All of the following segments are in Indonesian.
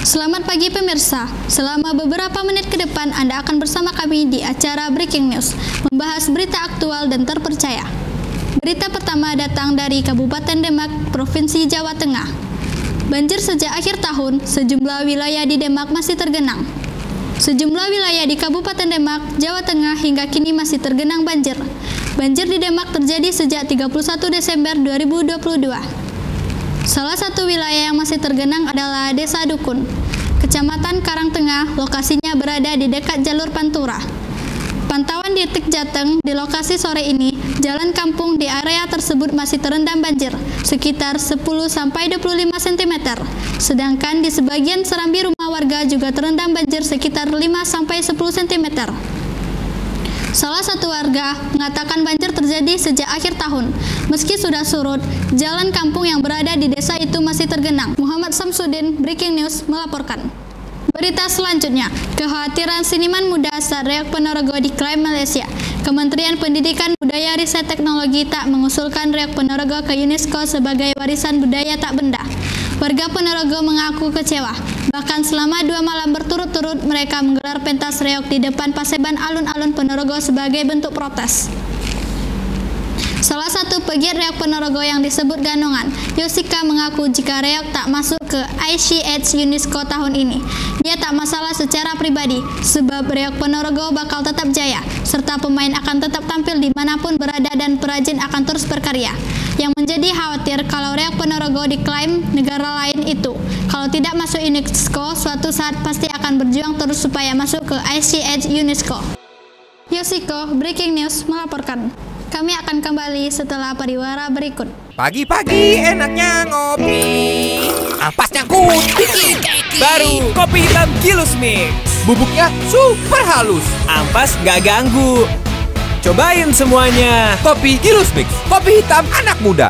Selamat pagi pemirsa, selama beberapa menit ke depan Anda akan bersama kami di acara Breaking News, membahas berita aktual dan terpercaya. Berita pertama datang dari Kabupaten Demak, Provinsi Jawa Tengah. Banjir sejak akhir tahun, sejumlah wilayah di Demak masih tergenang. Sejumlah wilayah di Kabupaten Demak, Jawa Tengah hingga kini masih tergenang banjir. Banjir di Demak terjadi sejak 31 Desember 2022. Salah satu wilayah yang masih tergenang adalah Desa Dukun, Kecamatan Karangtengah, lokasinya berada di dekat jalur Pantura. Pantauan di Tik Jateng di lokasi sore ini, jalan kampung di area tersebut masih terendam banjir, sekitar 10-25 cm. Sedangkan di sebagian serambi rumah warga juga terendam banjir sekitar 5-10 cm. Salah satu warga mengatakan banjir terjadi sejak akhir tahun. Meski sudah surut, jalan kampung yang berada di desa itu masih tergenang. Muhammad Samsudin, Breaking News, melaporkan. Berita selanjutnya, kekhawatiran seniman muda saat Reok Ponorogo diklaim Malaysia. Kementerian Pendidikan Budaya Riset Teknologi tak mengusulkan Reok Ponorogo ke UNESCO sebagai warisan budaya tak benda. Warga Ponorogo mengaku kecewa. Bahkan selama 2 malam berturut-turut mereka menggelar pentas reok di depan Paseban Alun-Alun Ponorogo sebagai bentuk protes. Salah satu pegiat reok Ponorogo yang disebut Ganongan, Yosika, mengaku jika reok tak masuk ke ICH UNESCO tahun ini, dia tak masalah secara pribadi, sebab reok Ponorogo bakal tetap jaya, serta pemain akan tetap tampil dimanapun berada dan perajin akan terus berkarya. Yang menjadi khawatir kalau reok Ponorogo diklaim negara lain itu, kalau tidak masuk UNESCO, suatu saat pasti akan berjuang terus supaya masuk ke ICH UNESCO. Yosiko, Breaking News, melaporkan. Kami akan kembali setelah pariwara berikut. Pagi-pagi enaknya ngopi, ampasnya kutik. Baru kopi hitam Gilus Mix. Bubuknya super halus, ampas gak ganggu. Cobain semuanya. Kopi Gilus Mix, kopi hitam anak muda.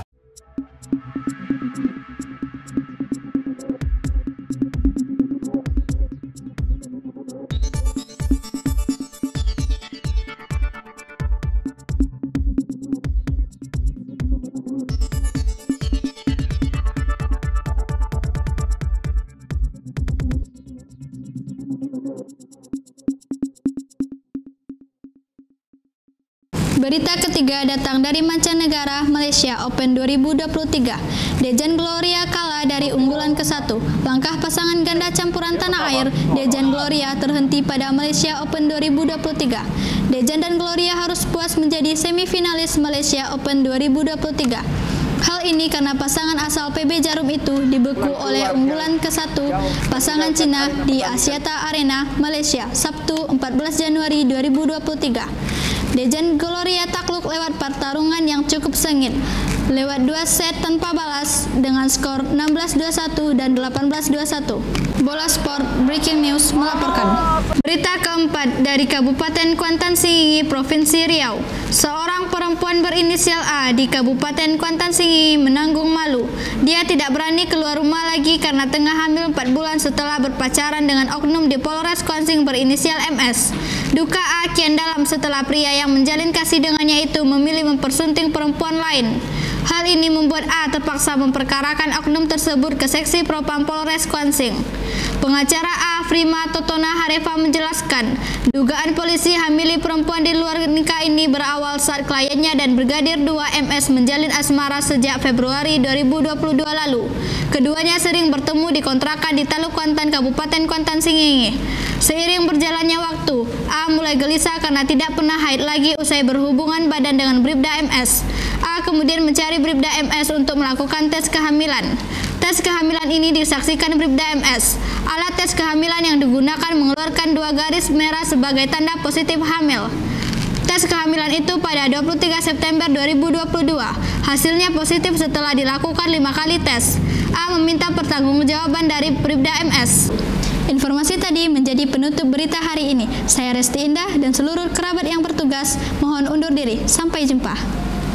Berita ketiga datang dari mancanegara. Malaysia Open 2023. Dejan Gloria kalah dari unggulan ke-1. Langkah pasangan ganda campuran tanah air, Dejan Gloria, terhenti pada Malaysia Open 2023. Dejan dan Gloria harus puas menjadi semifinalis Malaysia Open 2023. Hal ini karena pasangan asal PB Jarum itu dibeku oleh unggulan ke-1 pasangan Cina di Axiata Arena, Malaysia, Sabtu 14 Januari 2023. Dejan Gloria takluk lewat pertarungan yang cukup sengit, lewat 2 set tanpa balas dengan skor 16-21 dan 18-21. Bola Sport, Breaking News, melaporkan. Berita keempat dari Kabupaten Kuantan Sengingi, Provinsi Riau. Seorang perempuan berinisial A di Kabupaten Kuantan Sengingi menanggung malu. Dia tidak berani keluar rumah lagi karena tengah hamil 4 bulan setelah berpacaran dengan oknum di Polres Kuansing berinisial MS. Duka A kian dalam setelah pria yang menjalin kasih dengannya itu memilih mempersunting perempuan lain. Hal ini membuat A terpaksa memperkarakan oknum tersebut ke Seksi Propam Polres Kuansing. Pengacara A, Frima Totona Harefa, menjelaskan, dugaan polisi hamili perempuan di luar nikah ini berawal saat kliennya dan Brigadir 2 MS menjalin asmara sejak Februari 2022 lalu. Keduanya sering bertemu di kontrakan di Taluk Kuantan, Kabupaten Kuantan Sengingi. Seiring berjalannya waktu, A mulai gelisah karena tidak pernah haid lagi usai berhubungan badan dengan Bribda MS. A kemudian mencari Bribda MS untuk melakukan tes kehamilan. Tes kehamilan ini disaksikan Bribda MS. Alat tes kehamilan yang digunakan mengeluarkan 2 garis merah sebagai tanda positif hamil. Tes kehamilan itu pada 23 September 2022. Hasilnya positif setelah dilakukan 5 kali tes. A meminta pertanggungjawaban dari Bribda MS. Informasi tadi menjadi penutup berita hari ini. Saya Resti Indah dan seluruh kerabat yang bertugas mohon undur diri. Sampai jumpa.